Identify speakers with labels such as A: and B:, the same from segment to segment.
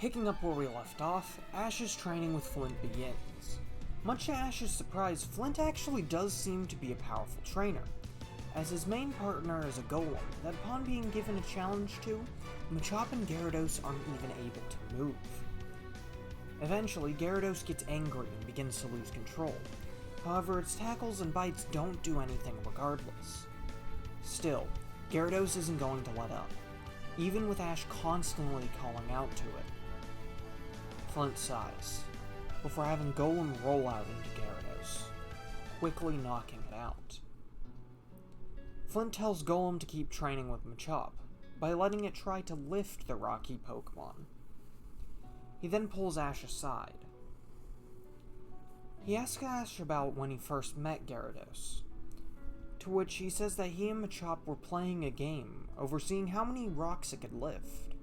A: Picking up where we left off, Ash's training with Flint begins. Much to Ash's surprise, Flint actually does seem to be a powerful trainer, as his main partner is a golem that upon being given a challenge to, Machop and Gyarados aren't even able to move. Eventually, Gyarados gets angry and begins to lose control. However, its tackles and bites don't do anything regardless. Still, Gyarados isn't going to let up, even with Ash constantly calling out to it. Flint sighs, before having Golem roll out into Gyarados, quickly knocking it out. Flint tells Golem to keep training with Machop, by letting it try to lift the rocky Pokemon. He then pulls Ash aside. He asks Ash about when he first met Gyarados, to which he says that he and Machop were playing a game, overseeing how many rocks it could lift,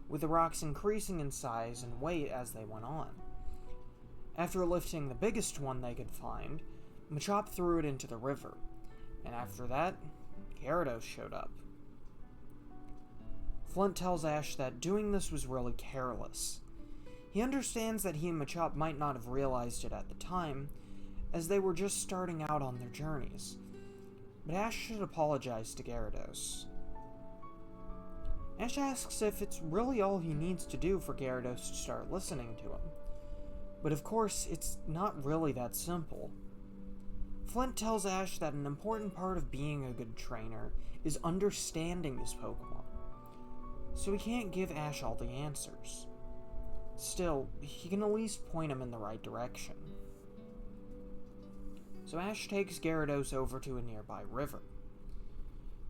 A: with the rocks increasing in size and weight as they went on. After lifting the biggest one they could find, Machop threw it into the river, and after that, Gyarados showed up. Flint tells Ash that doing this was really careless. He understands that he and Machop might not have realized it at the time, as they were just starting out on their journeys, but Ash should apologize to Gyarados. Ash asks if it's really all he needs to do for Gyarados to start listening to him, but of course, it's not really that simple. Flint tells Ash that an important part of being a good trainer is understanding his Pokemon, so he can't give Ash all the answers. Still, he can at least point him in the right direction. So Ash takes Gyarados over to a nearby river.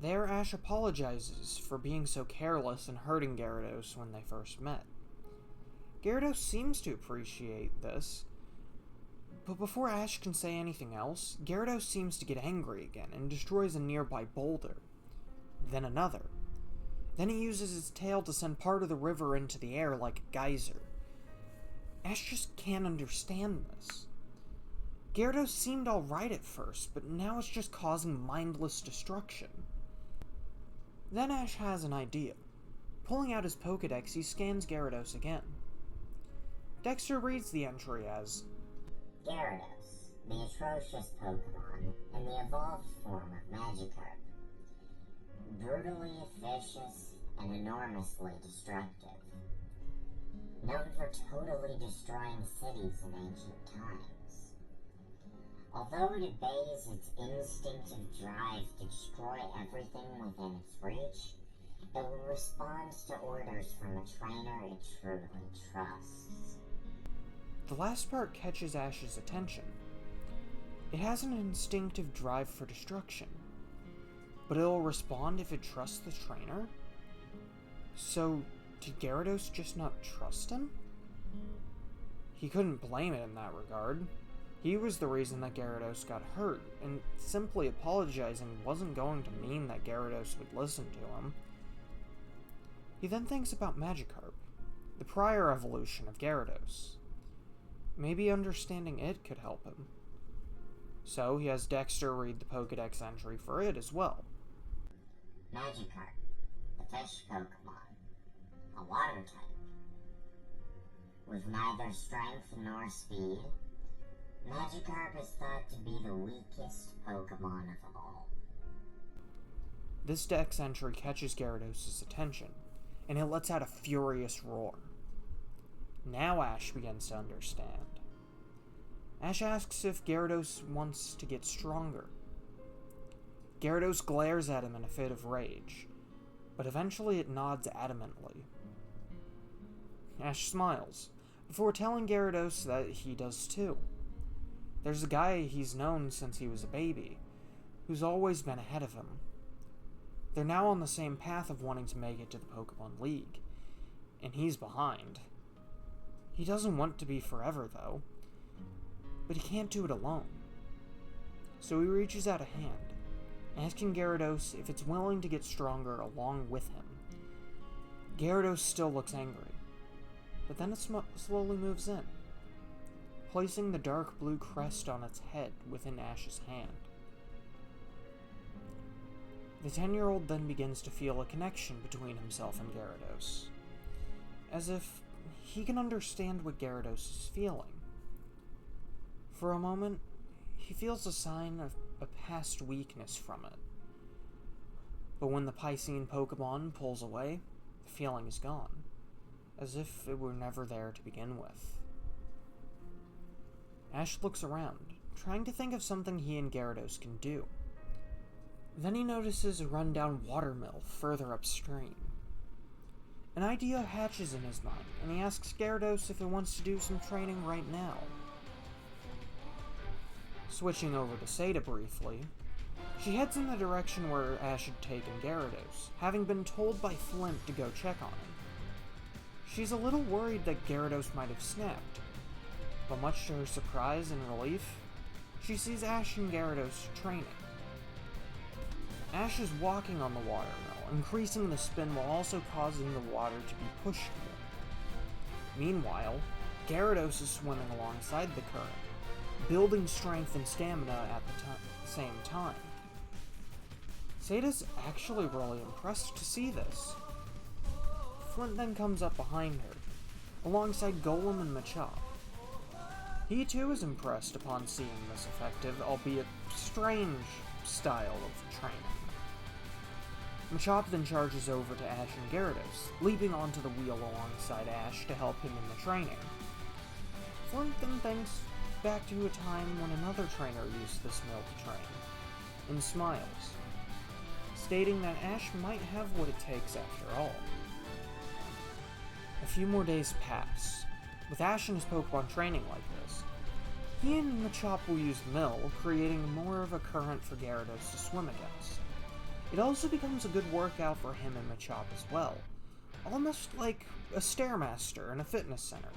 A: There, Ash apologizes for being so careless and hurting Gyarados when they first met. Gyarados seems to appreciate this, but before Ash can say anything else, Gyarados seems to get angry again and destroys a nearby boulder. Then another. Then he uses his tail to send part of the river into the air like a geyser. Ash just can't understand this. Gyarados seemed alright at first, but now it's just causing mindless destruction. Then Ash has an idea. Pulling out his Pokédex, he scans Gyarados again. Dexter reads the entry as,
B: Gyarados, the atrocious Pokemon, in the evolved form of Magikarp. Brutally vicious and enormously destructive. Known for totally destroying cities in ancient times. Although it obeys its instinctive drive to destroy everything within its reach, it will respond to orders from a trainer it truly trusts.
A: The last part catches Ash's attention. It has an instinctive drive for destruction, but it'll respond if it trusts the trainer? So, did Gyarados just not trust him? He couldn't blame it in that regard. He was the reason that Gyarados got hurt, and simply apologizing wasn't going to mean that Gyarados would listen to him. He then thinks about Magikarp, the prior evolution of Gyarados. Maybe understanding it could help him. So he has Dexter read the Pokédex entry for it as well.
B: Magikarp, the fish Pokemon, a water type. With neither strength nor speed, Magikarp is thought to be the weakest Pokemon of all.
A: This Dex entry catches Gyarados' attention, and it lets out a furious roar. Now Ash begins to understand. Ash asks if Gyarados wants to get stronger. Gyarados glares at him in a fit of rage, but eventually it nods adamantly. Ash smiles, before telling Gyarados that he does too. There's a guy he's known since he was a baby, who's always been ahead of him. They're now on the same path of wanting to make it to the Pokemon League, and he's behind. He doesn't want to be forever, though, but he can't do it alone. So he reaches out a hand, asking Gyarados if it's willing to get stronger along with him. Gyarados still looks angry, but then it slowly moves in, placing the dark blue crest on its head within Ash's hand. The 10-year-old then begins to feel a connection between himself and Gyarados, as if he can understand what Gyarados is feeling. For a moment, he feels a sign of a past weakness from it. But when the Piscean Pokemon pulls away, the feeling is gone, as if it were never there to begin with. Ash looks around, trying to think of something he and Gyarados can do. Then he notices a rundown watermill further upstream. An idea hatches in his mind, and he asks Gyarados if it wants to do some training right now. Switching over to Seda briefly, she heads in the direction where Ash had taken Gyarados, having been told by Flint to go check on him. She's a little worried that Gyarados might have snapped, but much to her surprise and relief, she sees Ash and Gyarados training. Ash is walking on the watermill, increasing the spin while also causing the water to be pushed more. Meanwhile, Gyarados is swimming alongside the current, building strength and stamina at the same time. Seda's actually really impressed to see this. Flint then comes up behind her, alongside Golem and Machop. He too is impressed upon seeing this effective, albeit strange, style of training. Machop then charges over to Ash and Gyarados, leaping onto the wheel alongside Ash to help him in the training. Flint then thinks back to a time when another trainer used this mill to train, and smiles, stating that Ash might have what it takes after all. A few more days pass, with Ash and his Pokemon training like this. He and Machop will use the mill, creating more of a current for Gyarados to swim against. It also becomes a good workout for him and Machop as well, almost like a Stairmaster in a fitness center.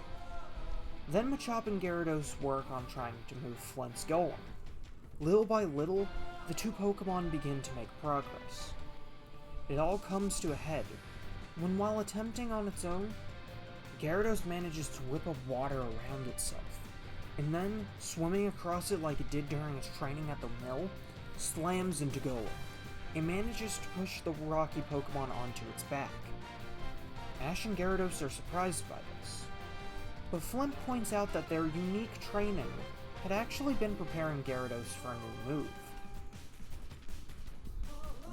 A: Then Machop and Gyarados work on trying to move Flint's Golem. Little by little, the two Pokemon begin to make progress. It all comes to a head, when while attempting on its own, Gyarados manages to whip up water around itself, and then, swimming across it like it did during its training at the mill, slams into Golem. It manages to push the rocky Pokemon onto its back. Ash and Gyarados are surprised by this, but Flint points out that their unique training had actually been preparing Gyarados for a new move.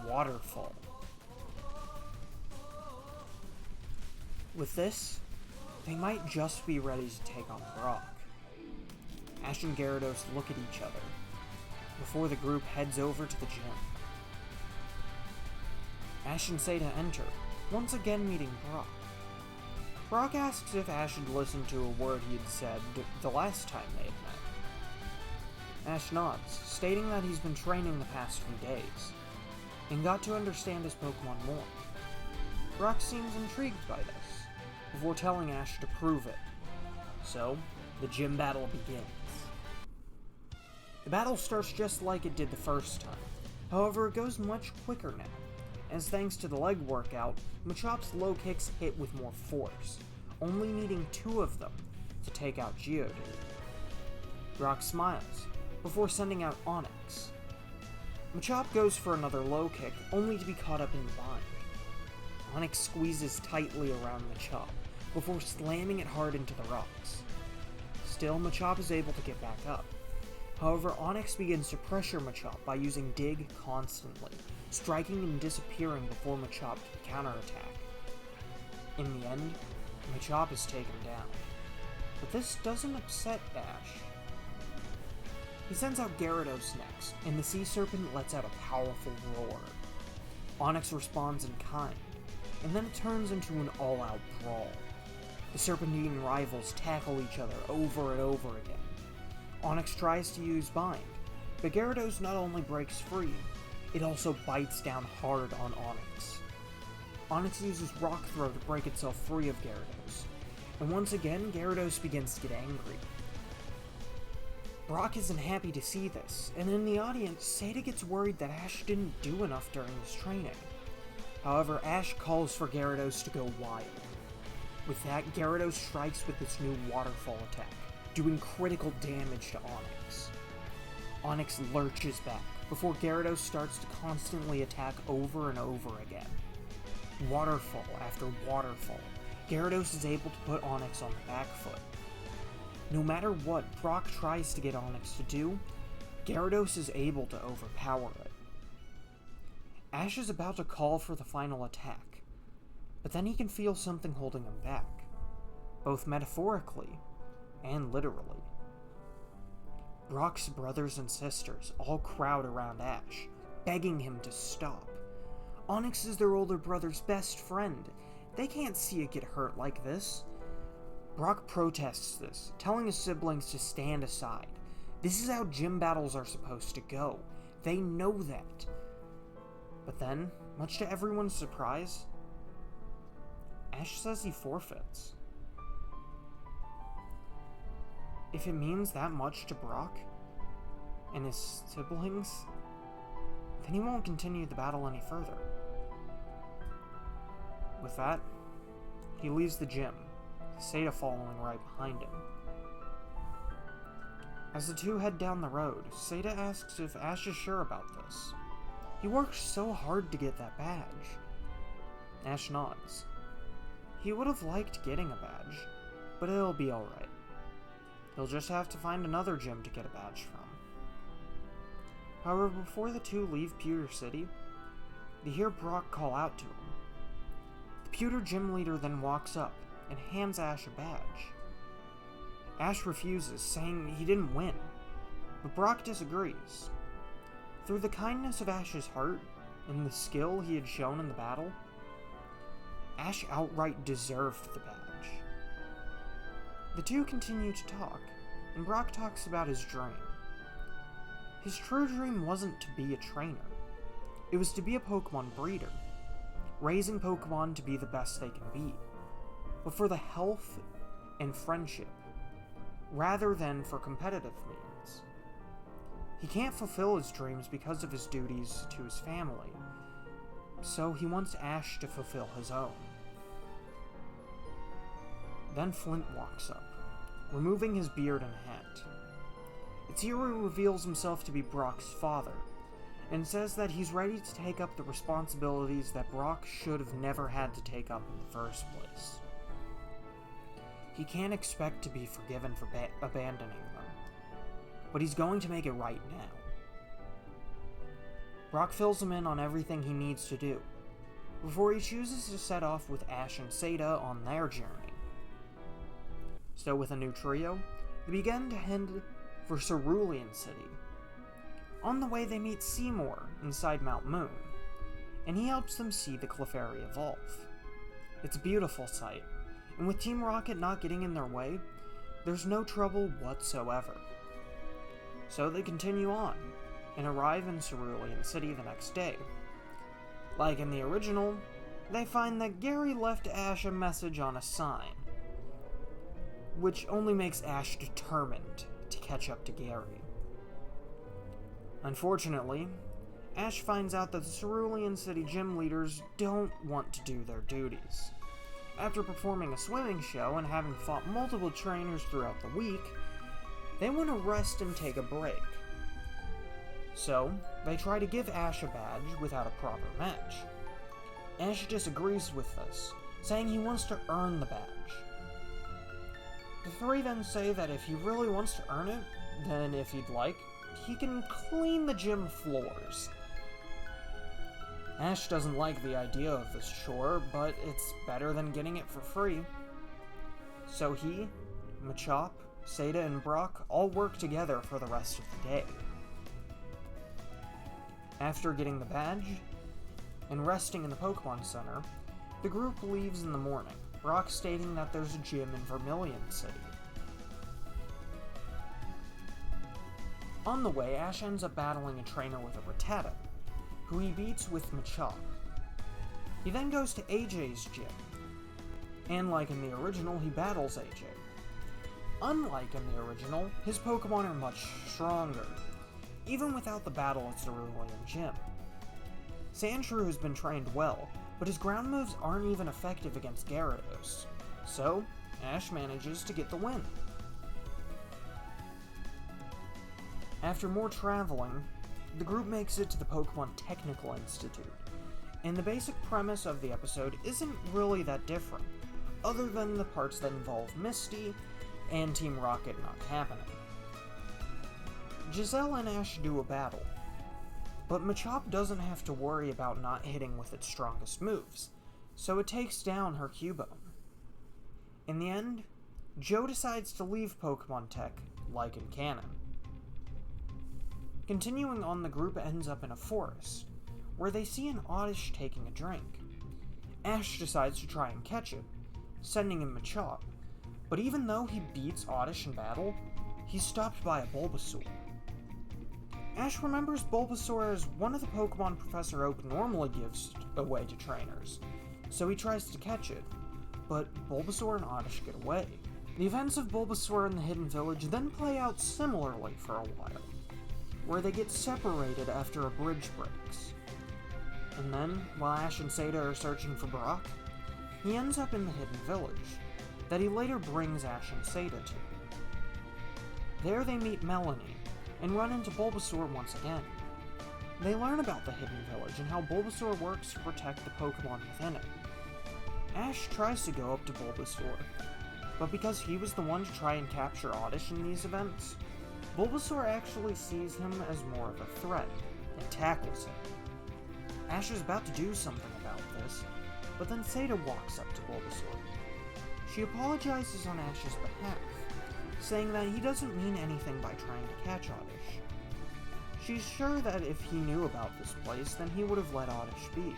A: Waterfall. With this, they might just be ready to take on Brock. Ash and Gyarados look at each other, before the group heads over to the gym. Ash and Seda enter, once again meeting Brock. Brock asks if Ash had listened to a word he had said the last time they had met. Ash nods, stating that he's been training the past few days, and got to understand his Pokemon more. Brock seems intrigued by this, before telling Ash to prove it. So, the gym battle begins. The battle starts just like it did the first time, however it goes much quicker now, as thanks to the leg workout, Machop's low kicks hit with more force, only needing 2 of them to take out Geodude. Brock smiles, before sending out Onix. Machop goes for another low kick, only to be caught up in the bind. Onix squeezes tightly around Machop, before slamming it hard into the rocks. Still, Machop is able to get back up. However, Onix begins to pressure Machop by using Dig constantly, striking and disappearing before Machop can counterattack. In the end, Machop is taken down. But this doesn't upset Ash. He sends out Gyarados next, and the Sea Serpent lets out a powerful roar. Onix responds in kind, and then it turns into an all-out brawl. The Serpentine rivals tackle each other over and over again. Onix tries to use Bind, but Gyarados not only breaks free, it also bites down hard on Onix. Onix uses Rock Throw to break itself free of Gyarados, and once again Gyarados begins to get angry. Brock isn't happy to see this, and in the audience, Seda gets worried that Ash didn't do enough during his training. However, Ash calls for Gyarados to go wild. With that, Gyarados strikes with its new Waterfall attack, doing critical damage to Onix. Onix lurches back, before Gyarados starts to constantly attack over and over again. Waterfall after waterfall, Gyarados is able to put Onix on the back foot. No matter what Brock tries to get Onix to do, Gyarados is able to overpower it. Ash is about to call for the final attack, but then he can feel something holding him back, both metaphorically and literally. Brock's brothers and sisters all crowd around Ash, begging him to stop. Onix is their older brother's best friend. They can't see it get hurt like this. Brock protests this, telling his siblings to stand aside. This is how gym battles are supposed to go. They know that. But then, much to everyone's surprise, Ash says he forfeits. If it means that much to Brock and his siblings, then he won't continue the battle any further. With that, he leaves the gym, Seda following right behind him. As the two head down the road, Seda asks if Ash is sure about this. He worked so hard to get that badge. Ash nods. He would have liked getting a badge, but it'll be alright. He'll just have to find another gym to get a badge from. However, before the two leave Pewter City, they hear Brock call out to him. The Pewter gym leader then walks up and hands Ash a badge. Ash refuses, saying he didn't win, but Brock disagrees. Through the kindness of Ash's heart and the skill he had shown in the battle, Ash outright deserved the badge. The two continue to talk, and Brock talks about his dream. His true dream wasn't to be a trainer. It was to be a Pokemon breeder, raising Pokemon to be the best they can be, but for the health and friendship, rather than for competitive means. He can't fulfill his dreams because of his duties to his family, so he wants Ash to fulfill his own. Then Flint walks up, removing his beard and hat. It's here he reveals himself to be Brock's father, and says that he's ready to take up the responsibilities that Brock should have never had to take up in the first place. He can't expect to be forgiven for abandoning them, but he's going to make it right now. Brock fills him in on everything he needs to do, before he chooses to set off with Ash and Seda on their journey. So with a new trio, they begin to head for Cerulean City. On the way they meet Seymour inside Mount Moon, and he helps them see the Clefairy evolve. It's a beautiful sight, and with Team Rocket not getting in their way, there's no trouble whatsoever. So they continue on, and arrive in Cerulean City the next day. Like in the original, they find that Gary left Ash a message on a sign, which only makes Ash determined to catch up to Gary. Unfortunately, Ash finds out that the Cerulean City gym leaders don't want to do their duties. After performing a swimming show and having fought multiple trainers throughout the week, they want to rest and take a break. So, they try to give Ash a badge without a proper match. Ash disagrees with this, saying he wants to earn the badge. The three then say that if he really wants to earn it, then if he'd like, he can clean the gym floors. Ash doesn't like the idea of this chore, but it's better than getting it for free. So he, Machop, Seda, and Brock all work together for the rest of the day. After getting the badge and resting in the Pokemon Center, the group leaves in the morning, Brock stating that there's a gym in Vermilion City. On the way, Ash ends up battling a trainer with a Rattata, who he beats with Machop. He then goes to AJ's gym, and like in the original, he battles AJ. Unlike in the original, his Pokemon are much stronger, even without the battle at Cerulean Gym. Sandshrew has been trained well, but his ground moves aren't even effective against Gyarados, so Ash manages to get the win. After more traveling, the group makes it to the Pokemon Technical Institute, and the basic premise of the episode isn't really that different, other than the parts that involve Misty and Team Rocket not happening. Giselle and Ash do a battle, but Machop doesn't have to worry about not hitting with its strongest moves, so it takes down her Cubone. In the end, Joe decides to leave Pokemon Tech, like in canon. Continuing on, the group ends up in a forest, where they see an Oddish taking a drink. Ash decides to try and catch it, sending him Machop, but even though he beats Oddish in battle, he's stopped by a Bulbasaur. Ash remembers Bulbasaur as one of the Pokemon Professor Oak normally gives away to trainers, so he tries to catch it, but Bulbasaur and Oddish get away. The events of Bulbasaur and the Hidden Village then play out similarly for a while, where they get separated after a bridge breaks. And then, while Ash and Seda are searching for Brock, he ends up in the Hidden Village, that he later brings Ash and Seda to. There they meet Melanie, and run into Bulbasaur once again. They learn about the Hidden Village and how Bulbasaur works to protect the Pokemon within it. Ash tries to go up to Bulbasaur, but because he was the one to try and capture Oddish in these events, Bulbasaur actually sees him as more of a threat, and tackles him. Ash is about to do something about this, but then Seda walks up to Bulbasaur. She apologizes on Ash's behalf, saying that he doesn't mean anything by trying to catch Oddish. She's sure that if he knew about this place, then he would have let Oddish be.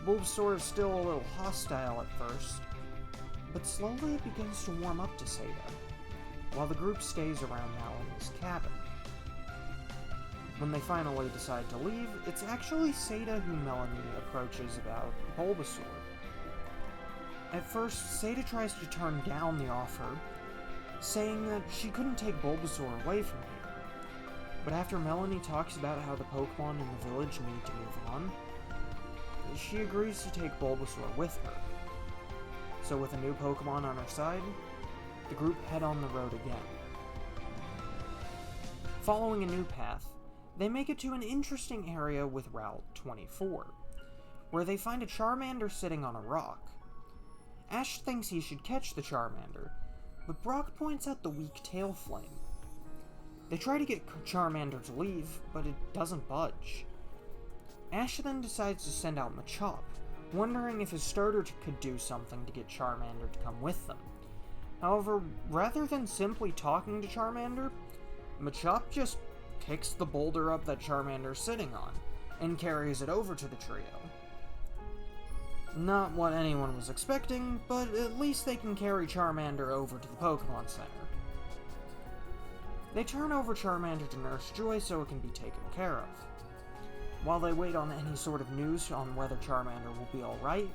A: Bulbasaur is still a little hostile at first, but slowly it begins to warm up to Seda, while the group stays around Melanie's cabin. When they finally decide to leave, it's actually Seda who Melanie approaches about Bulbasaur. At first, Seda tries to turn down the offer, saying that she couldn't take Bulbasaur away from here. But after Melanie talks about how the Pokemon in the village need to move on, she agrees to take Bulbasaur with her. So with a new Pokemon on her side, the group head on the road again. Following a new path, they make it to an interesting area with Route 24, where they find a Charmander sitting on a rock. Ash thinks he should catch the Charmander, but Brock points out the weak tail flame. They try to get Charmander to leave, but it doesn't budge. Ash then decides to send out Machop, wondering if his starter could do something to get Charmander to come with them. However, rather than simply talking to Charmander, Machop just picks the boulder up that Charmander's sitting on, and carries it over to the trio. Not what anyone was expecting, but at least they can carry Charmander over to the Pokemon Center. They turn over Charmander to Nurse Joy so it can be taken care of. While they wait on any sort of news on whether Charmander will be alright,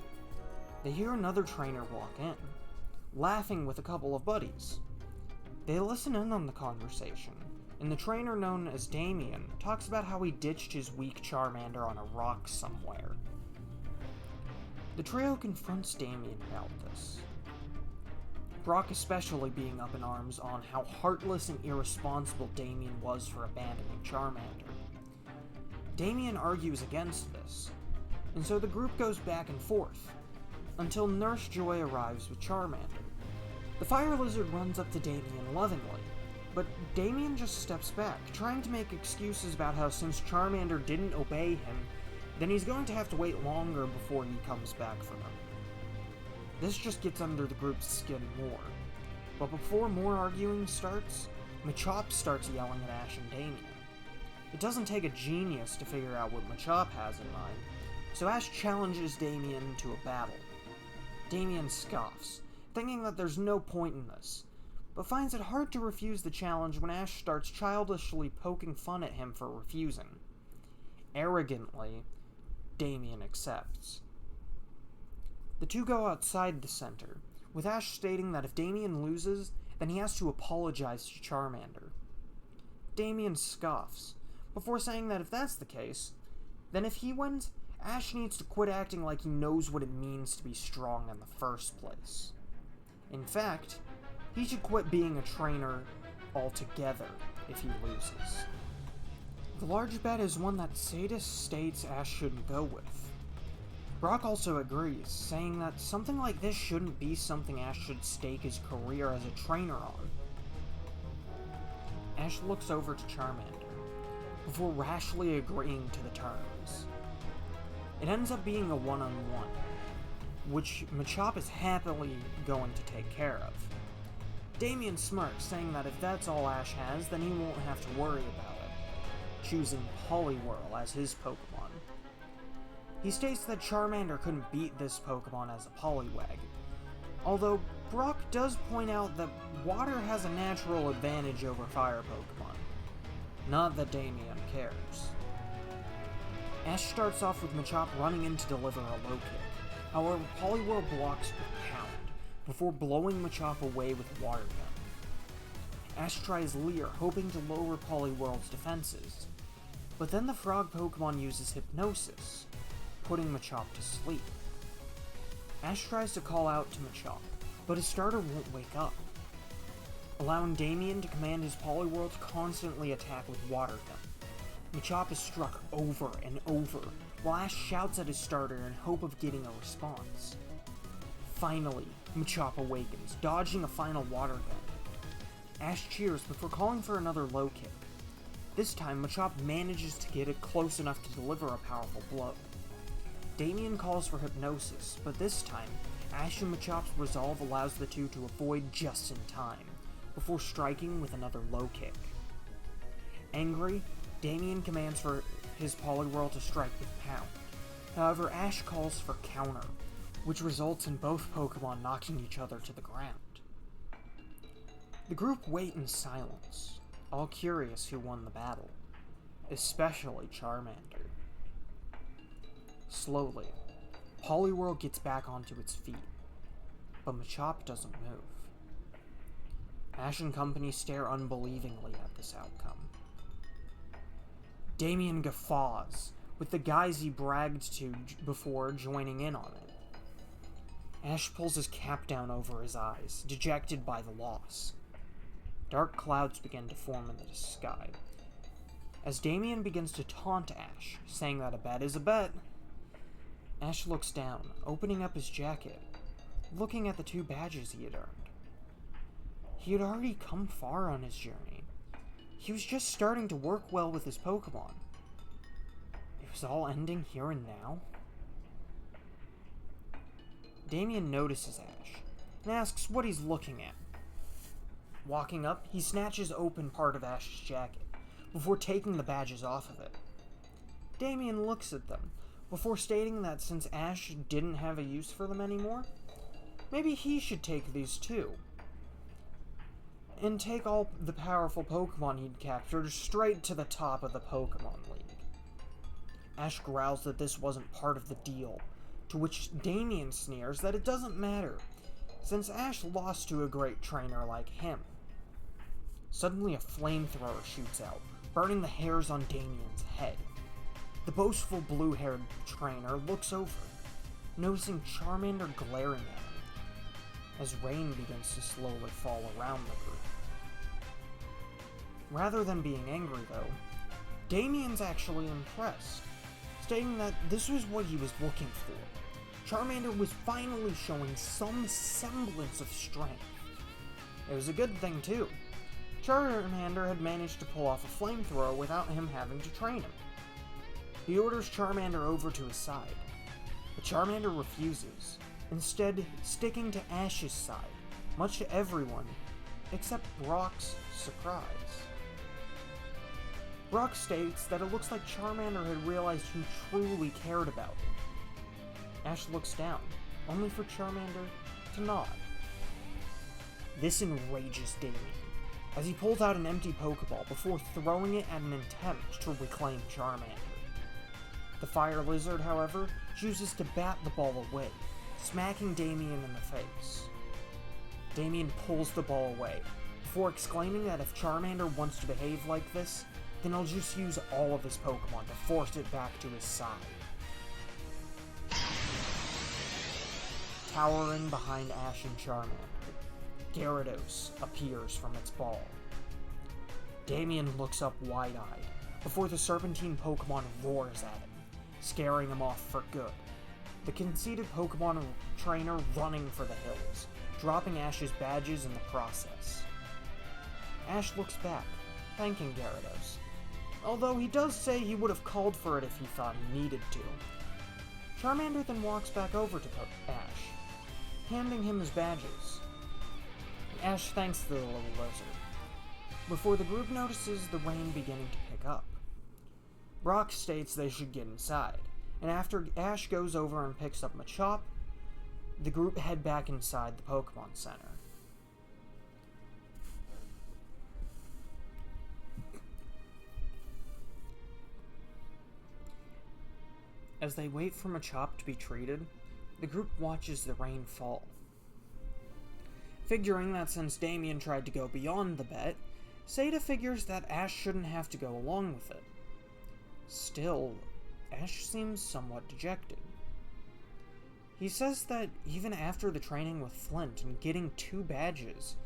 A: they hear another trainer walk in, laughing with a couple of buddies. They listen in on the conversation, and the trainer known as Damien talks about how he ditched his weak Charmander on a rock somewhere. The trio confronts Damien about this, Brock especially being up in arms on how heartless and irresponsible Damien was for abandoning Charmander. Damien argues against this, and so the group goes back and forth, until Nurse Joy arrives with Charmander. The Fire Lizard runs up to Damien lovingly, but Damien just steps back, trying to make excuses about how since Charmander didn't obey him, then he's going to have to wait longer before he comes back for them. This just gets under the group's skin more. But before more arguing starts, Machop starts yelling at Ash and Damien. It doesn't take a genius to figure out what Machop has in mind, so Ash challenges Damien to a battle. Damien scoffs, thinking that there's no point in this, but finds it hard to refuse the challenge when Ash starts childishly poking fun at him for refusing. Arrogantly, Damien accepts. The two go outside the center, with Ash stating that if Damien loses, then he has to apologize to Charmander. Damien scoffs, before saying that if that's the case, then if he wins, Ash needs to quit acting like he knows what it means to be strong in the first place. In fact, he should quit being a trainer altogether if he loses. The large bet is one that Sadist states Ash shouldn't go with. Brock also agrees, saying that something like this shouldn't be something Ash should stake his career as a trainer on. Ash looks over to Charmander, before rashly agreeing to the terms. It ends up being a one-on-one, which Machop is happily going to take care of. Damien smirks, saying that if that's all Ash has, then he won't have to worry about it, choosing Poliwhirl as his Pokemon. He states that Charmander couldn't beat this Pokemon as a Poliwag, although Brock does point out that Water has a natural advantage over Fire Pokemon. Not that Damien cares. Ash starts off with Machop running in to deliver a low kick. However, Poliwhirl blocks with Pound, before blowing Machop away with Water Gun. Ash tries Leer, hoping to lower Poliwhirl's defenses, but then the frog Pokemon uses Hypnosis, putting Machop to sleep. Ash tries to call out to Machop, but his starter won't wake up, allowing Damien to command his Poliwhirl to constantly attack with Water Gun. Machop is struck over and over, while Ash shouts at his starter in hope of getting a response. Finally, Machop awakens, dodging a final Water Gun. Ash cheers before calling for another low kick. This time, Machop manages to get it close enough to deliver a powerful blow. Damien calls for Hypnosis, but this time, Ash and Machop's resolve allows the two to avoid just in time, before striking with another low kick. Angry, Damien commands for his Poliwhirl to strike with Pound. However, Ash calls for Counter, which results in both Pokemon knocking each other to the ground. The group wait in silence, all curious who won the battle, especially Charmander. Slowly, Poliwhirl gets back onto its feet, but Machop doesn't move. Ash and company stare unbelievingly at this outcome. Damien guffaws, with the guys he bragged to before joining in on it. Ash pulls his cap down over his eyes, dejected by the loss. Dark clouds begin to form in the sky, as Damien begins to taunt Ash, saying that a bet is a bet. Ash looks down, opening up his jacket, looking at the 2 badges he had earned. He had already come far on his journey. He was just starting to work well with his Pokemon. It was all ending here and now? Damien notices Ash, and asks what he's looking at. Walking up, he snatches open part of Ash's jacket, before taking the badges off of it. Damien looks at them, before stating that since Ash didn't have a use for them anymore, maybe he should take these too, and take all the powerful Pokemon he'd captured straight to the top of the Pokemon League. Ash growls that this wasn't part of the deal, to which Damien sneers that it doesn't matter, since Ash lost to a great trainer like him. Suddenly a flamethrower shoots out, burning the hairs on Damien's head. The boastful blue-haired trainer looks over, noticing Charmander glaring at him, as rain begins to slowly fall around the group. Rather than being angry, though, Damien's actually impressed, stating that this was what he was looking for. Charmander was finally showing some semblance of strength. It was a good thing, too. Charmander had managed to pull off a flamethrower without him having to train him. He orders Charmander over to his side, but Charmander refuses, instead sticking to Ash's side, much to everyone except Brock's surprise. Brock states that it looks like Charmander had realized who truly cared about him. Ash looks down, only for Charmander to nod. This enrages Damien, as he pulls out an empty Pokeball before throwing it at an attempt to reclaim Charmander. The Fire Lizard, however, chooses to bat the ball away, smacking Damien in the face. Damien pulls the ball away, before exclaiming that if Charmander wants to behave like this, then he'll just use all of his Pokemon to force it back to his side. Towering behind Ash and Charmander, Gyarados appears from its ball. Damien looks up wide-eyed, before the Serpentine Pokemon roars at him, scaring him off for good. the conceited Pokemon trainer running for the hills, dropping Ash's badges in the process. Ash looks back, thanking Gyarados, although he does say he would have called for it if he thought he needed to. Charmander then walks back over to Ash, handing him his badges. Ash thanks the little lizard, before the group notices the rain beginning to pick up. Brock states they should get inside, and after Ash goes over and picks up Machop, the group head back inside the Pokemon Center. As they wait for Machop to be treated, the group watches the rain fall. Figuring that since Damien tried to go beyond the bet, Seda figures that Ash shouldn't have to go along with it. Still, Ash seems somewhat dejected. He says that even after the training with Flint and getting 2 badges,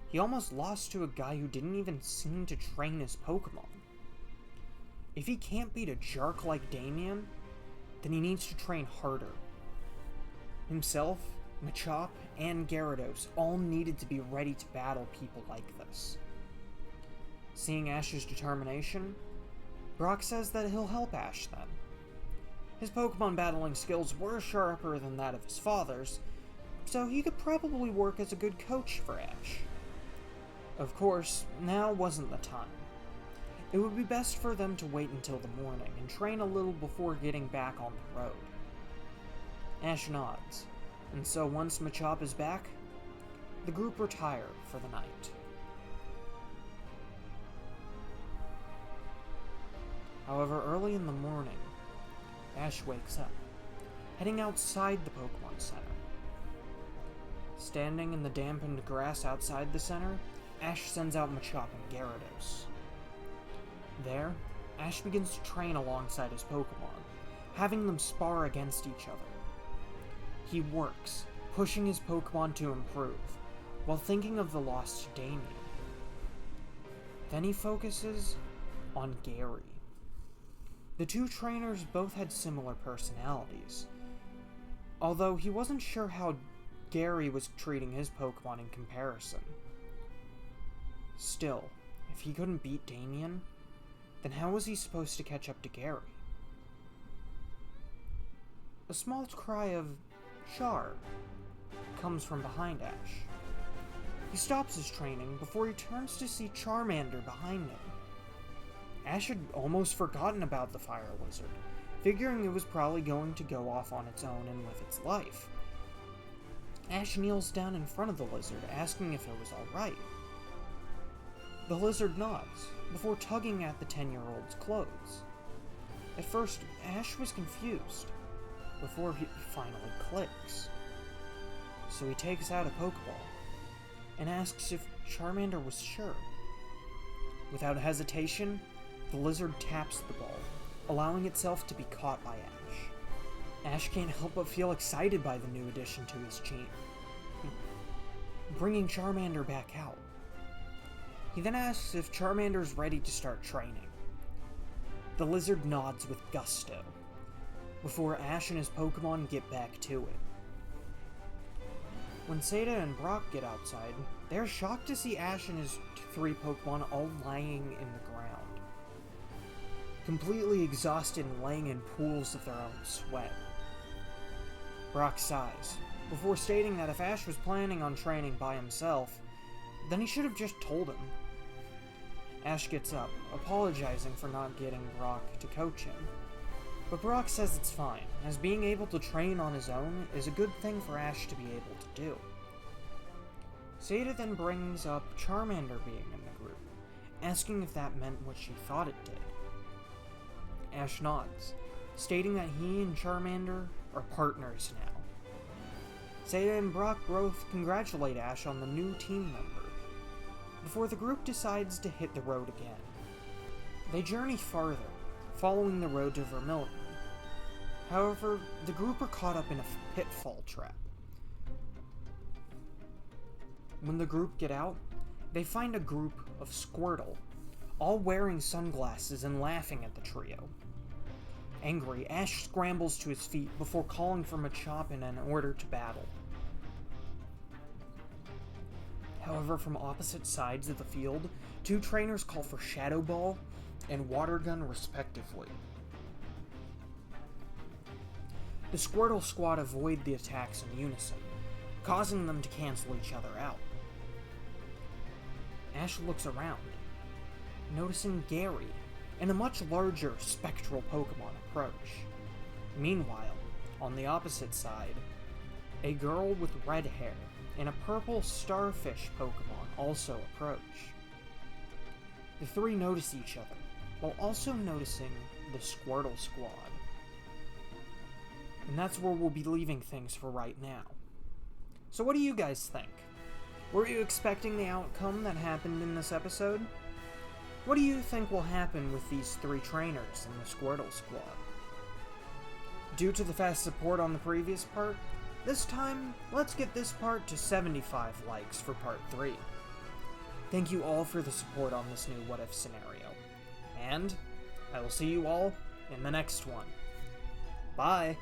A: he almost lost to a guy who didn't even seem to train his Pokemon. If he can't beat a jerk like Damien, then he needs to train harder. Himself, Machop, and Gyarados all needed to be ready to battle people like this. Seeing Ash's determination, Brock says that he'll help Ash then. His Pokemon battling skills were sharper than that of his father's, so he could probably work as a good coach for Ash. Of course, now wasn't the time. It would be best for them to wait until the morning and train a little before getting back on the road. Ash nods, and so once Machop is back, the group retire for the night. However, early in the morning, Ash wakes up, heading outside the Pokemon Center. Standing in the dampened grass outside the center, Ash sends out Machop and Gyarados. There, Ash begins to train alongside his Pokemon, having them spar against each other. He works, pushing his Pokemon to improve, while thinking of the loss to Damien. Then he focuses on Gary. The 2 trainers both had similar personalities, although he wasn't sure how Gary was treating his Pokemon in comparison. Still, if he couldn't beat Damien, then how was he supposed to catch up to Gary? A small cry of "Char" comes from behind Ash. He stops his training before he turns to see Charmander behind him. Ash had almost forgotten about the fire lizard, figuring it was probably going to go off on its own and live its life. Ash kneels down in front of the lizard, asking if it was alright. The lizard nods, before tugging at the 10-year-old's clothes. At first, Ash was confused, before he finally clicks. So he takes out a Pokeball, and asks if Charmander was sure. Without hesitation, the lizard taps the ball, allowing itself to be caught by Ash. Ash can't help but feel excited by the new addition to his team, bringing Charmander back out. He then asks if Charmander's ready to start training. The lizard nods with gusto, before Ash and his Pokemon get back to it. When Seda and Brock get outside, they're shocked to see Ash and his 3 Pokemon all lying in the ground, completely exhausted and laying in pools of their own sweat. Brock sighs, before stating that if Ash was planning on training by himself, then he should have just told him. Ash gets up, apologizing for not getting Brock to coach him. But Brock says it's fine, as being able to train on his own is a good thing for Ash to be able to do. Seda then brings up Charmander being in the group, asking if that meant what she thought it did. Ash nods, stating that he and Charmander are partners now. Seda and Brock both congratulate Ash on the new team member, before the group decides to hit the road again. They journey farther, following the road to Vermilion. However, the group are caught up in a pitfall trap. When the group get out, they find a group of Squirtle, all wearing sunglasses and laughing at the trio. Angry, Ash scrambles to his feet before calling for Machop in an order to battle. However, from opposite sides of the field, two trainers call for Shadow Ball and Water Gun respectively. The Squirtle Squad avoid the attacks in unison, causing them to cancel each other out. Ash looks around, noticing Gary and a much larger spectral Pokemon approach. Meanwhile, on the opposite side, a girl with red hair and a purple starfish Pokemon also approach. The three notice each other, while also noticing the Squirtle Squad. And that's where we'll be leaving things for right now. So what do you guys think? Were you expecting the outcome that happened in this episode? What do you think will happen with these three trainers in the Squirtle Squad? Due to the fast support on the previous part, this time, let's get this part to 75 likes for part 3. Thank you all for the support on this new What If scenario. And I will see you all in the next one. Bye!